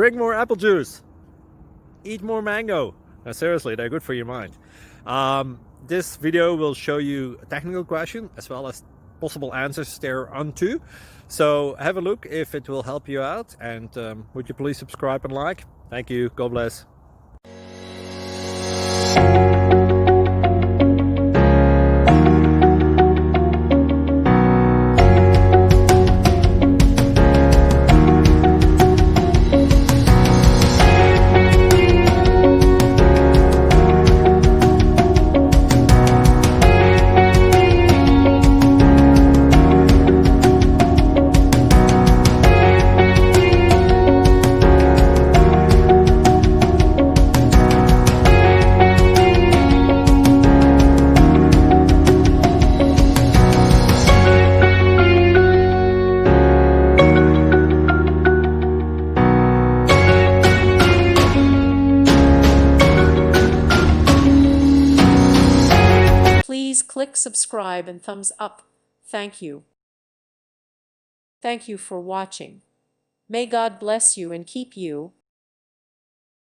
Drink more apple juice. Eat more mango. No, seriously, they're good for your mind. This video will show you a technical question as well as possible answers thereunto. So have a look if it will help you out, and would you please subscribe and like? Thank you. God bless. Please click subscribe and thumbs up. Thank you. Thank you for watching. May God bless you and keep you.